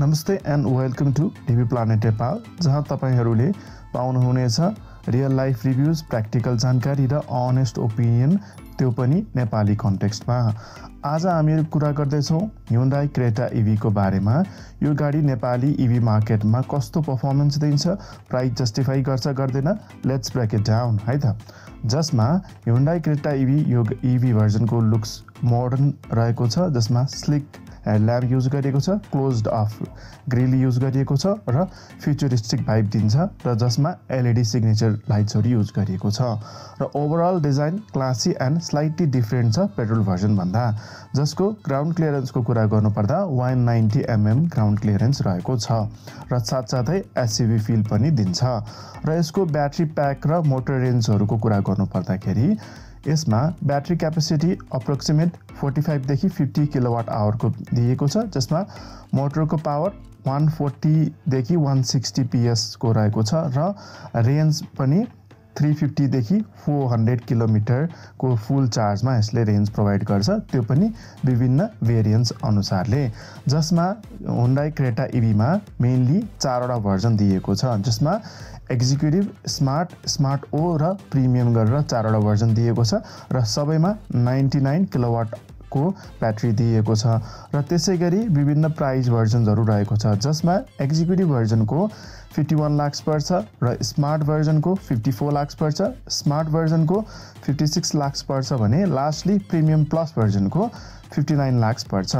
नमस्ते and welcome to TV planet Nepal, जहाँ तपाईहरूले पाउनुहुनेछ रियल लाइफ रिभ्युज, प्र्याक्टिकल जानकारी र अनेस्ट ओपिनियन, त्यो पनि नेपाली कन्टेक्स्टमा। आज हामी कुरा गर्दैछौँ Hyundai Creta EV को बारेमा। यो गाडी नेपाली EV मार्केटमा कस्तो पर्फर्मेन्स दिन्छ, प्राइस जस्टिफाई गर्छ गर्दैन, लेट्स ब्रेक इट डाउन है त। जसमा Hyundai Creta EV यो EV भर्जनको लुक्स मोडर्न रहेको छ, जसमा स्लिक हेडल्याम्प युज गरिएको छ, क्लोज्ड अफ ग्रिल युज गरिएको छ र फ्युचरिस्टिक भाइब दिन्छ र जसमा LED सिग्नेचर लाइट्सहरू युज गरिएको छ र overall design classy and slightly different छ पेट्रोल भर्जन भन्दा, जसको ग्राउन्ड क्लियरेन्सको कुरा गर्नुपर्दा 190 mm ग्राउन्ड क्लियरेन्स रहेको छ र साथसाथै SUV फिल पनि दिन्छ। र यसको ब्याट्री प्याक र मोटर रेन्जहरूको कुरा गर्नुपर्दाखेरि यसमा ब्याट्री क्यापेसिटी अप्रोक्सिमेट 45 देखि 50 किलोवाट आवरको दिएको छ, जसमा मोटरको पावर 140 देखि 160 PS को रहेको छ र रेन्ज पनि 350 देखि 400 किलोमिटरको फुल चार्जमा यसले रेन्ज प्रोभाइड गर्छ, त्यो पनि विभिन्न भेरिएन्ट्स अनुसारले। जसमा Hyundai Creta EV मा मेनली 4वटा भर्जन दिएको छ, जसमा एक्जिक्युटिभ, स्मार्ट ओ र प्रिमियम गरेर 4वटा भर्जन दिएको छ र सबैमा 99 किलोवाट को ब्याट्री दिएको छ र त्यसैगरी विभिन्न प्राइस भर्जन्सहरू रहेको छ, जसमा एक्जिक्युटिभ भर्जनको 51 लाख पर्छ र स्मार्ट भर्जनको 54 लाख पर्छ, स्मार्ट भर्जनको 56 लाख पर्छ भने लास्टली प्रिमियम प्लस भर्जनको 59 लाख पर्छ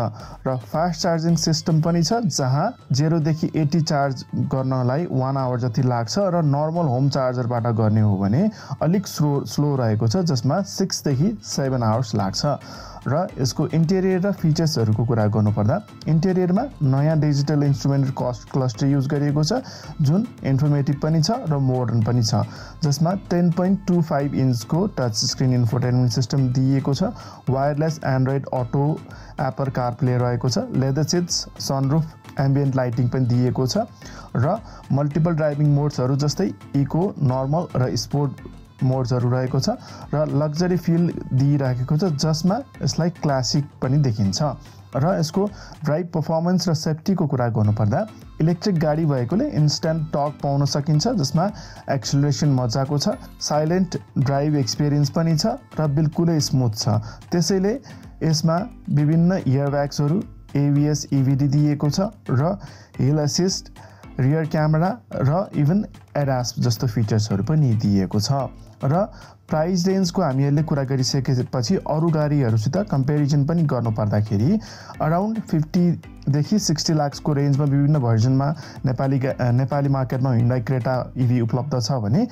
र फास्ट चार्जिङ सिस्टम पनि छ, जहाँ 0 देखि 80 चार्ज गर्नलाई 1 आवर जति लाग्छ र नर्मल होम चार्जरबाट गर्ने हो भने अलिक स्लो रहेको छ, जसमा 6 देखि 7 आवर्स लाग्छ। र यसको इन्टेरियर र फिचर्सहरूको कुरा गर्नुपर्दा इन्टेरियरमा नयाँ डिजिटल इन्स्ट्रुमेन्ट क्लस्टर युज गरिएको छ, जुन इन्फर्मेटिभ पनि छ र मोडर्न पनि छ, जसमा 10.25 इन्चको टच स्क्रिन इन्फोटेनमेन्ट सिस्टम दिएको छ, wireless Android Auto Apple CarPlay रहेको छ, leather seats, sunroof, ambient lighting पनि दिएको छ र मल्टिपल ड्राइभिङ मोड्सहरू जस्तै इको, नर्मल र स्पोर्ट मोड्सहरू रहेको छ र लग्जरी फिल दिइराखेको छ, जसमा यसलाई क्लासिक पनि देखिन्छ। र यसको ड्राइभ पर्फर्मेन्स र सेफ्टीको कुरा गर्नुपर्दा इलेक्ट्रिक गाडी भएकोले इन्स्ट्यान्ट टर्क पाउन सकिन्छ, जसमा एक्सिलरेसन मजाको छ, साइलेन्ट ड्राइभ एक्सपिरियन्स पनि छ र बिल्कुलै स्मुथ छ। त्यसैले यसमा विभिन्न इयरब्याग्सहरू, ABS EVD दिएको छ र हिल असिस्ट, रियर क्यामेरा र इभन एडास जस्तो फिचर्सहरू पनि दिएको छ। र प्राइस रेन्जको हामीहरूले कुरा गरिसकेपछि अरू गाडीहरूसित कम्पेरिजन पनि गर्नुपर्दाखेरि अराउन्ड 50 देखि 60 लाखको रेन्जमा विभिन्न भर्जनमा नेपाली मार्केटमा Hyundai Creta EV उपलब्ध छ भने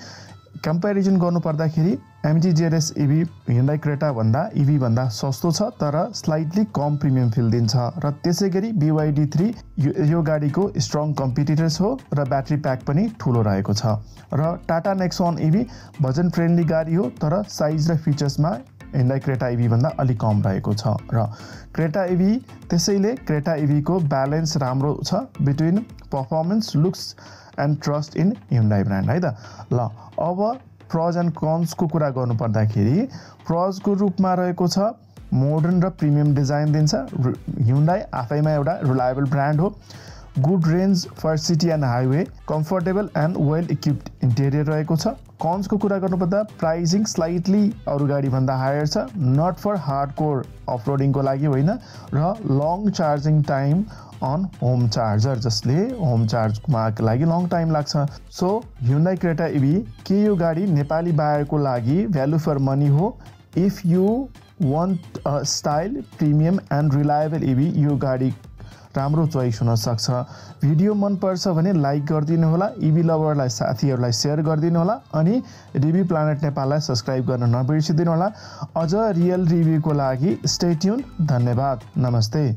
कम्पेरिजन गर्नुपर्दाखेरि MG ZS EV Hyundai Creta भन्दा EV भन्दा सस्तो छ, तर स्लाइटली कम प्रिमियम फिल दिन्छ र त्यसैगरी BYD 3 यो गाडीको स्ट्रङ कम्पिटिटर्स हो र ब्याट्री प्याक पनि ठुलो रहेको छ र Tata Nexon EV budget friendly गाडी हो, तर साइज र फिचर्समा Hyundai Creta EV भन्दा अलिक कम रहेको छ र Creta EV त्यसैले Creta EV को ब्यालेन्स राम्रो छ between performance, looks and trust in Hyundai brand है त। ल अब प्रज एन्ड कन्सको कुरा गर्नुपर्दाखेरि प्रजको रूपमा रहेको छ मोडर्न र प्रिमियम डिजाइन दिन्छ। Hyundai आफैमा एउटा रिलायबल ब्रान्ड हो, good range for city and highway, comfortable and well equipped interior रहेको छ। कन्सको कुरा गर्नुपर्दा प्राइसिङ स्लाइटली अरू गाडीभन्दा हायर छ, नट फर हार्डकोर अफरोडिङको लागि होइन, र long charging time on home charger, जसले होम चार्जमा लागि लङ टाइम लाग्छ। सो Hyundai Creta EV के यो गाडी नेपाली बायरको लागि भ्यालु फर मनी हो। If you want a style, premium and reliable EV, यो गाडी राम्रो चोइस हुन सक्छ। भिडियो मनपर्छ भने लाइक गरिदिनु होला, EV लभरलाई साथीहरूलाई सेयर गरिदिनु होला अनि रिभ्यू प्लानेट नेपाललाई सब्सक्राइब गर्न नबिर्सिदिनु होला। अझ रियल रिभ्यूको लागि स्टे ट्युन। धन्यवाद, नमस्ते।